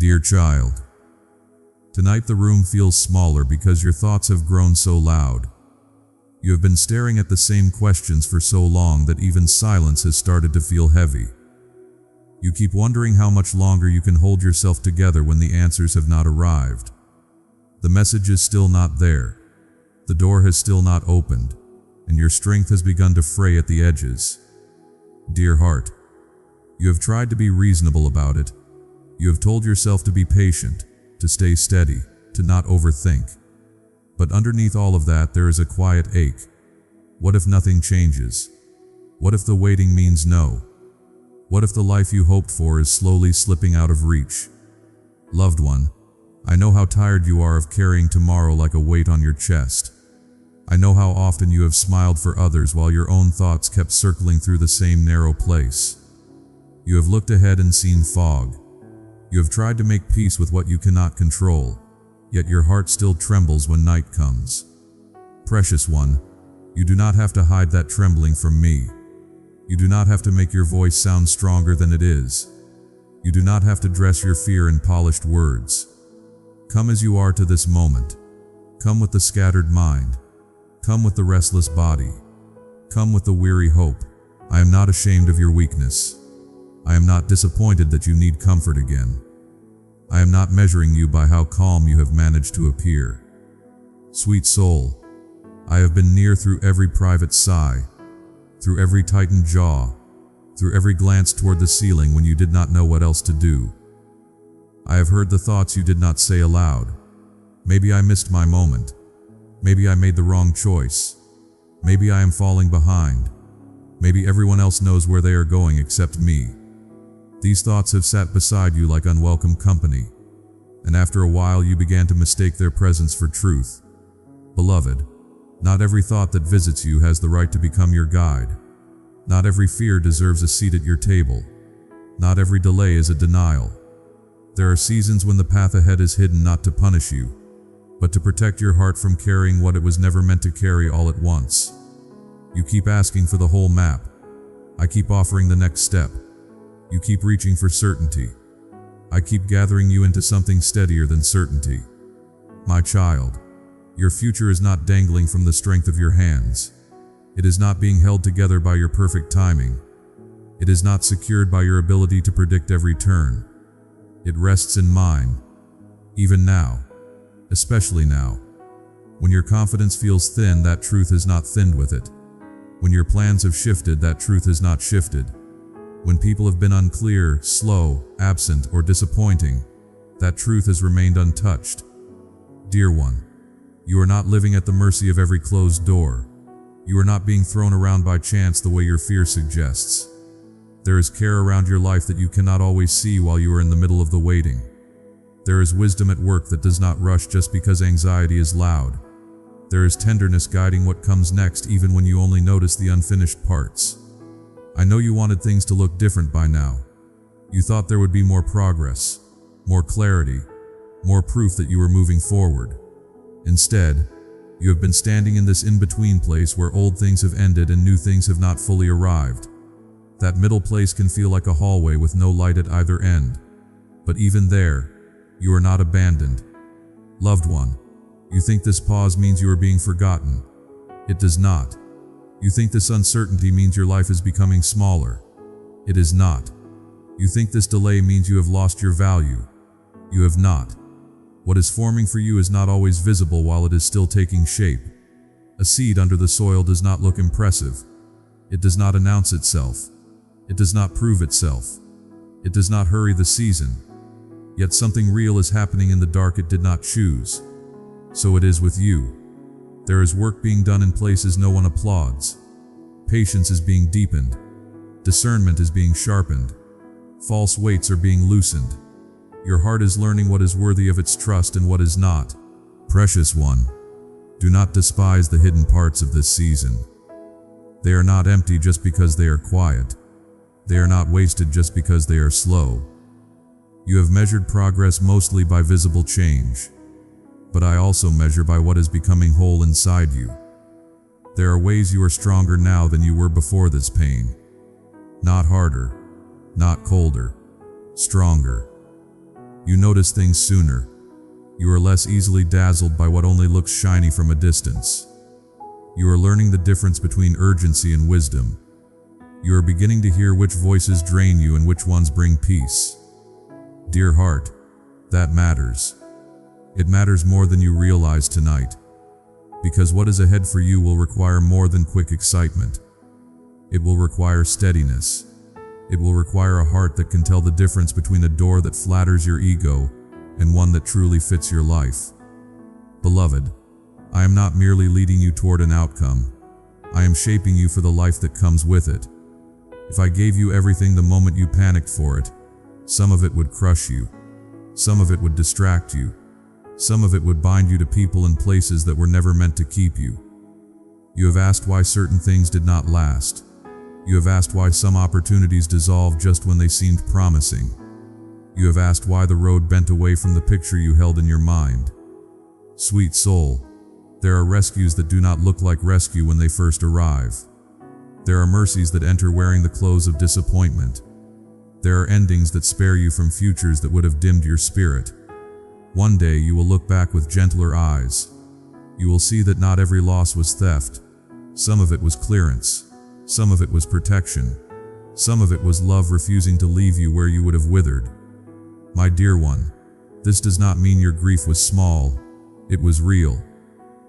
Dear child, tonight the room feels smaller because your thoughts have grown so loud. You have been staring at the same questions for so long that even silence has started to feel heavy. You keep wondering how much longer you can hold yourself together when the answers have not arrived. The message is still not there. The door has still not opened, and your strength has begun to fray at the edges. Dear heart, you have tried to be reasonable about it. You have told yourself to be patient, to stay steady, to not overthink. But underneath all of that, there is a quiet ache. What if nothing changes? What if the waiting means no? What if the life you hoped for is slowly slipping out of reach? Loved one, I know how tired you are of carrying tomorrow like a weight on your chest. I know how often you have smiled for others while your own thoughts kept circling through the same narrow place. You have looked ahead and seen fog. You have tried to make peace with what you cannot control, yet your heart still trembles when night comes. Precious one, you do not have to hide that trembling from me. You do not have to make your voice sound stronger than it is. You do not have to dress your fear in polished words. Come as you are to this moment. Come with the scattered mind. Come with the restless body. Come with the weary hope. I am not ashamed of your weakness. I am not disappointed that you need comfort again. I am not measuring you by how calm you have managed to appear. Sweet soul, I have been near through every private sigh, through every tightened jaw, through every glance toward the ceiling when you did not know what else to do. I have heard the thoughts you did not say aloud. Maybe I missed my moment. Maybe I made the wrong choice. Maybe I am falling behind. Maybe everyone else knows where they are going except me. These thoughts have sat beside you like unwelcome company, and after a while you began to mistake their presence for truth. Beloved, not every thought that visits you has the right to become your guide. Not every fear deserves a seat at your table. Not every delay is a denial. There are seasons when the path ahead is hidden not to punish you, but to protect your heart from carrying what it was never meant to carry all at once. You keep asking for the whole map. I keep offering the next step. You keep reaching for certainty. I keep gathering you into something steadier than certainty. My child, your future is not dangling from the strength of your hands. It is not being held together by your perfect timing. It is not secured by your ability to predict every turn. It rests in mine. Even now, especially now, when your confidence feels thin, that truth is not thinned with it. When your plans have shifted, that truth is not shifted. When people have been unclear, slow, absent, or disappointing, that truth has remained untouched. Dear one, you are not living at the mercy of every closed door. You are not being thrown around by chance the way your fear suggests. There is care around your life that you cannot always see while you are in the middle of the waiting. There is wisdom at work that does not rush just because anxiety is loud. There is tenderness guiding what comes next even when you only notice the unfinished parts. I know you wanted things to look different by now. You thought there would be more progress, more clarity, more proof that you were moving forward. Instead, you have been standing in this in-between place where old things have ended and new things have not fully arrived. That middle place can feel like a hallway with no light at either end. But even there, you are not abandoned. Loved one, you think this pause means you are being forgotten. It does not. You think this uncertainty means your life is becoming smaller. It is not. You think this delay means you have lost your value. You have not. What is forming for you is not always visible while it is still taking shape. A seed under the soil does not look impressive. It does not announce itself. It does not prove itself. It does not hurry the season. Yet something real is happening in the dark it did not choose. So it is with you. There is work being done in places no one applauds. Patience is being deepened. Discernment is being sharpened. False weights are being loosened. Your heart is learning what is worthy of its trust and what is not. Precious one, do not despise the hidden parts of this season. They are not empty just because they are quiet. They are not wasted just because they are slow. You have measured progress mostly by visible change, but I also measure by what is becoming whole inside you. There are ways you are stronger now than you were before this pain. Not harder, not colder, stronger. You notice things sooner. You are less easily dazzled by what only looks shiny from a distance. You are learning the difference between urgency and wisdom. You are beginning to hear which voices drain you and which ones bring peace. Dear heart, that matters. It matters more than you realize tonight. Because what is ahead for you will require more than quick excitement. It will require steadiness. It will require a heart that can tell the difference between a door that flatters your ego and one that truly fits your life. Beloved, I am not merely leading you toward an outcome. I am shaping you for the life that comes with it. If I gave you everything the moment you panicked for it, some of it would crush you. Some of it would distract you. Some of it would bind you to people and places that were never meant to keep you. You have asked why certain things did not last. You have asked why some opportunities dissolved just when they seemed promising. You have asked why the road bent away from the picture you held in your mind. Sweet soul, there are rescues that do not look like rescue when they first arrive. There are mercies that enter wearing the clothes of disappointment. There are endings that spare you from futures that would have dimmed your spirit. One day you will look back with gentler eyes. You will see that not every loss was theft. Some of it was clearance. Some of it was protection. Some of it was love refusing to leave you where you would have withered. My dear one, this does not mean your grief was small. It was real.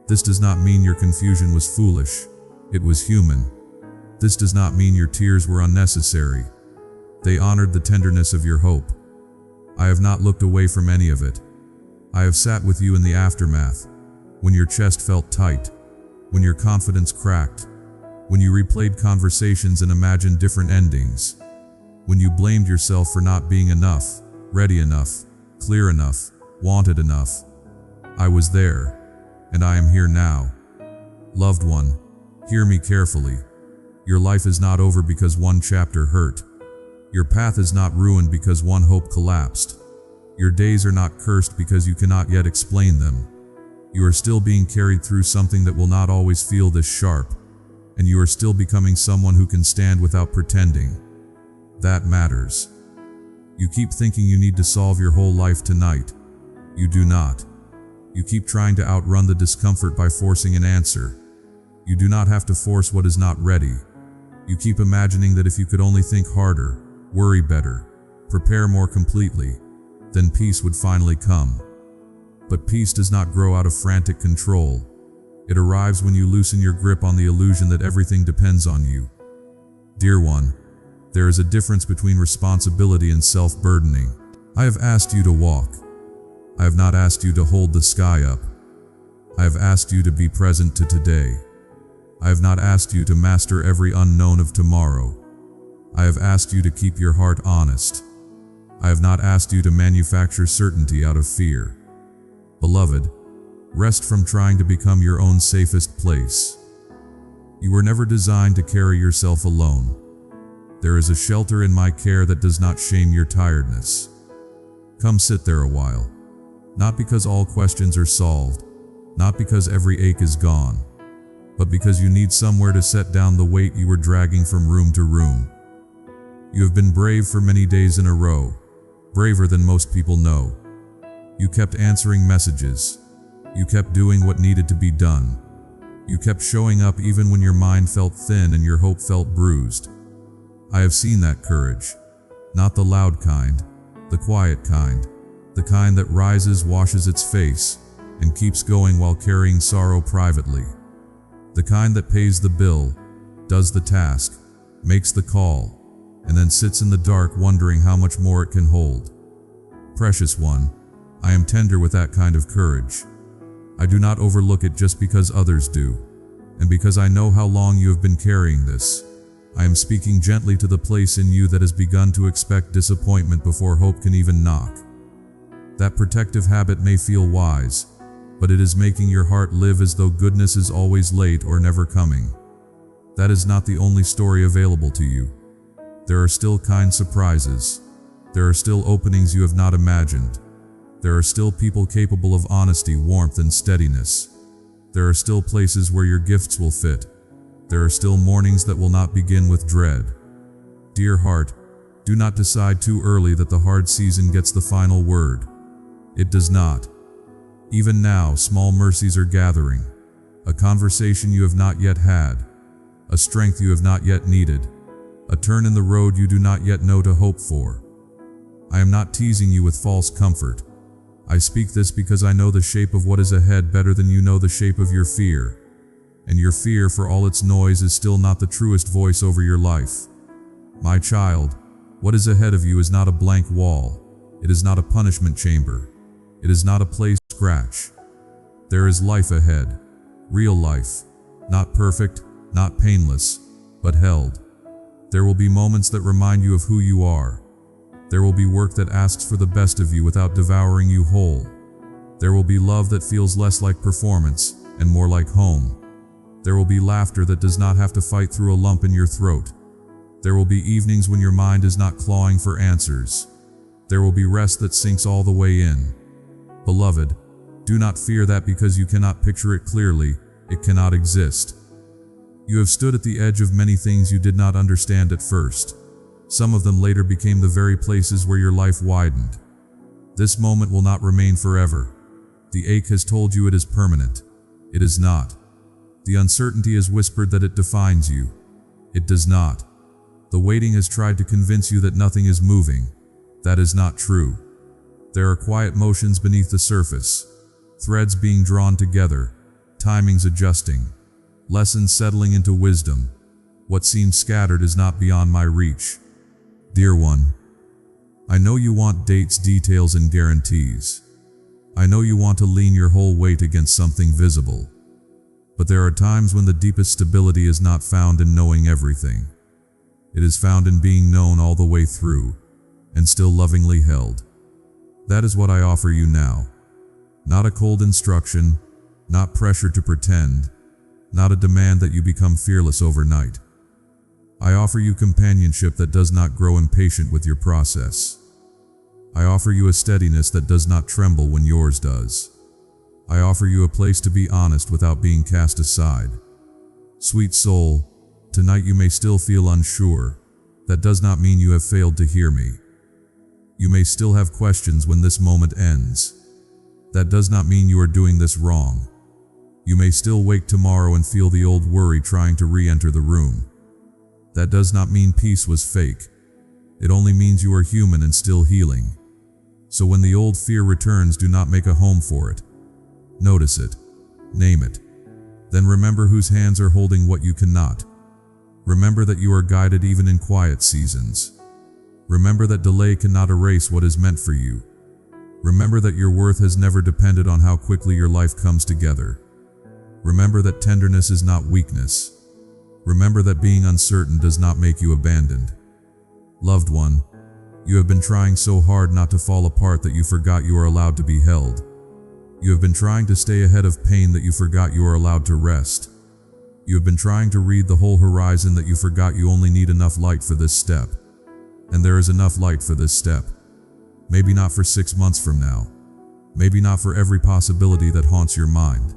This does not mean your confusion was foolish. It was human. This does not mean your tears were unnecessary. They honored the tenderness of your hope. I have not looked away from any of it. I have sat with you in the aftermath, when your chest felt tight, when your confidence cracked, when you replayed conversations and imagined different endings, when you blamed yourself for not being enough, ready enough, clear enough, wanted enough. I was there, and I am here now. Loved one, hear me carefully. Your life is not over because one chapter hurt. Your path is not ruined because one hope collapsed. Your days are not cursed because you cannot yet explain them. You are still being carried through something that will not always feel this sharp, and you are still becoming someone who can stand without pretending. That matters. You keep thinking you need to solve your whole life tonight. You do not. You keep trying to outrun the discomfort by forcing an answer. You do not have to force what is not ready. You keep imagining that if you could only think harder, worry better, prepare more completely, then peace would finally come. But peace does not grow out of frantic control. It arrives when you loosen your grip on the illusion that everything depends on you. Dear one, there is a difference between responsibility and self-burdening. I have asked you to walk. I have not asked you to hold the sky up. I have asked you to be present to today. I have not asked you to master every unknown of tomorrow. I have asked you to keep your heart honest. I have not asked you to manufacture certainty out of fear. Beloved, rest from trying to become your own safest place. You were never designed to carry yourself alone. There is a shelter in my care that does not shame your tiredness. Come sit there a while. Not because all questions are solved, not because every ache is gone, but because you need somewhere to set down the weight you were dragging from room to room. You have been brave for many days in a row, braver than most people know. You kept answering messages. You kept doing what needed to be done. You kept showing up even when your mind felt thin and your hope felt bruised. I have seen that courage. Not the loud kind, the quiet kind, the kind that rises, washes its face, and keeps going while carrying sorrow privately. The kind that pays the bill, does the task, makes the call, and then sits in the dark wondering how much more it can hold. Precious one, I am tender with that kind of courage. I do not overlook it just because others do, and because I know how long you have been carrying this. I am speaking gently to the place in you that has begun to expect disappointment before hope can even knock. That protective habit may feel wise, but it is making your heart live as though goodness is always late or never coming. That is not the only story available to you. There are still kind surprises. There are still openings you have not imagined. There are still people capable of honesty, warmth, and steadiness. There are still places where your gifts will fit. There are still mornings that will not begin with dread. Dear heart, Do not decide too early that the hard season gets the final word. It does not. Even now, small mercies are gathering. A conversation you have not yet had. A strength you have not yet needed. A turn in the road you do not yet know to hope for. I am not teasing you with false comfort. I speak this because I know the shape of what is ahead better than you know the shape of your fear. And your fear, for all its noise, is still not the truest voice over your life. My child, what is ahead of you is not a blank wall. It is not a punishment chamber. It is not a place to scratch. There is life ahead. Real life. Not perfect, not painless, but held. There will be moments that remind you of who you are. There will be work that asks for the best of you without devouring you whole. There will be love that feels less like performance and more like home. There will be laughter that does not have to fight through a lump in your throat. There will be evenings when your mind is not clawing for answers. There will be rest that sinks all the way in. Beloved, do not fear that because you cannot picture it clearly, it cannot exist. You have stood at the edge of many things you did not understand at first. Some of them later became the very places where your life widened. This moment will not remain forever. The ache has told you it is permanent. It is not. The uncertainty has whispered that it defines you. It does not. The waiting has tried to convince you that nothing is moving. That is not true. There are quiet motions beneath the surface, threads being drawn together, timings adjusting, lessons settling into wisdom. What seems scattered is not beyond my reach. Dear one, I know you want dates, details, and guarantees. I know you want to lean your whole weight against something visible. But there are times when the deepest stability is not found in knowing everything. It is found in being known all the way through, and still lovingly held. That is what I offer you now. Not a cold instruction, not pressure to pretend, not a demand that you become fearless overnight. I offer you companionship that does not grow impatient with your process. I offer you a steadiness that does not tremble when yours does. I offer you a place to be honest without being cast aside. Sweet soul, tonight you may still feel unsure. That does not mean you have failed to hear me. You may still have questions when this moment ends. That does not mean you are doing this wrong. You may still wake tomorrow and feel the old worry trying to re-enter the room. That does not mean peace was fake. It only means you are human and still healing. So when the old fear returns, do not make a home for it. Notice it. Name it. Then remember whose hands are holding what you cannot. Remember that you are guided even in quiet seasons. Remember that delay cannot erase what is meant for you. Remember that your worth has never depended on how quickly your life comes together. Remember that tenderness is not weakness. Remember that being uncertain does not make you abandoned. Loved one, you have been trying so hard not to fall apart that you forgot you are allowed to be held. You have been trying to stay ahead of pain that you forgot you are allowed to rest. You have been trying to read the whole horizon that you forgot you only need enough light for this step. And there is enough light for this step. Maybe not for 6 months from now. Maybe not for every possibility that haunts your mind.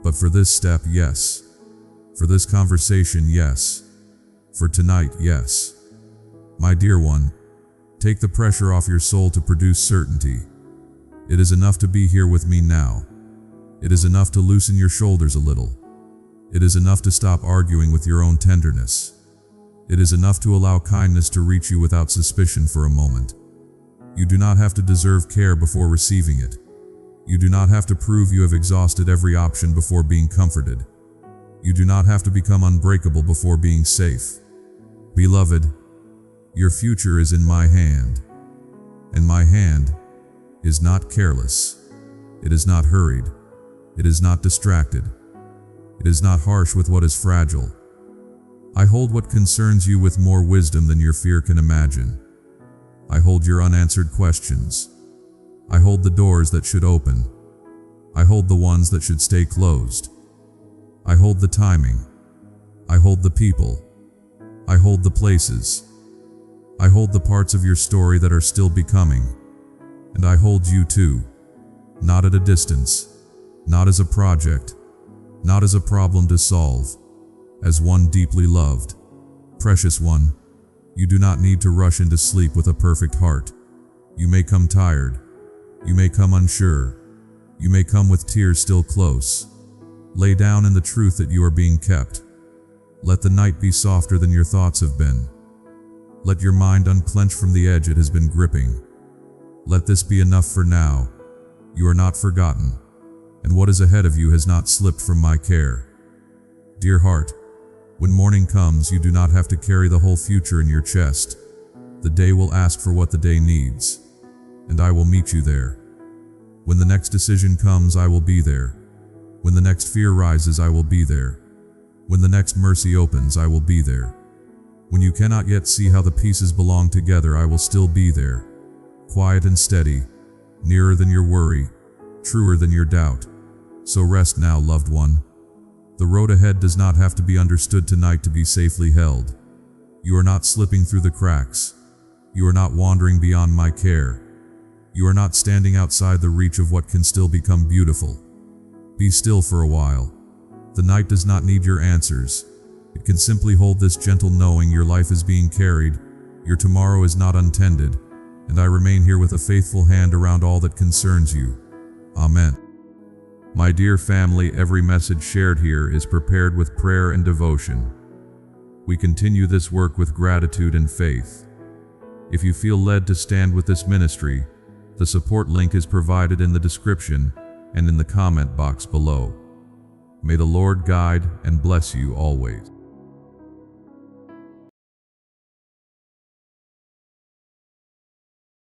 But for this step, yes. For this conversation, yes. For tonight, yes. My dear one, take the pressure off your soul to produce certainty. It is enough to be here with me now. It is enough to loosen your shoulders a little. It is enough to stop arguing with your own tenderness. It is enough to allow kindness to reach you without suspicion for a moment. You do not have to deserve care before receiving it. You do not have to prove you have exhausted every option before being comforted. You do not have to become unbreakable before being safe. Beloved, your future is in my hand. And my hand is not careless. It is not hurried. It is not distracted. It is not harsh with what is fragile. I hold what concerns you with more wisdom than your fear can imagine. I hold your unanswered questions. I hold the doors that should open. I hold the ones that should stay closed. I hold the timing. I hold the people. I hold the places. I hold the parts of your story that are still becoming. And I hold you too. Not at a distance. Not as a project. Not as a problem to solve. As one deeply loved. Precious one, You do not need to rush into sleep with a perfect heart. You may come tired. You may come unsure. You may come with tears still close. Lay down in the truth that you are being kept. Let the night be softer than your thoughts have been. Let your mind unclench from the edge it has been gripping. Let this be enough for now. You are not forgotten, and what is ahead of you has not slipped from my care. Dear heart, when morning comes, you do not have to carry the whole future in your chest. The day will ask for what the day needs, and I will meet you there. When the next decision comes, I will be there. When the next fear rises, I will be there. When the next mercy opens, I will be there. When you cannot yet see how the pieces belong together, I will still be there. Quiet and steady, nearer than your worry, truer than your doubt. So rest now, loved one. The road ahead does not have to be understood tonight to be safely held. You are not slipping through the cracks. You are not wandering beyond my care. You are not standing outside the reach of what can still become beautiful. Be still for a while. The night does not need your answers. It can simply hold this gentle knowing your life is being carried, your tomorrow is not untended, and I remain here with a faithful hand around all that concerns you. Amen. My dear family, every message shared here is prepared with prayer and devotion. We continue this work with gratitude and faith. If you feel led to stand with this ministry, the support link is provided in the description and in the comment box below. May the Lord guide and bless you always.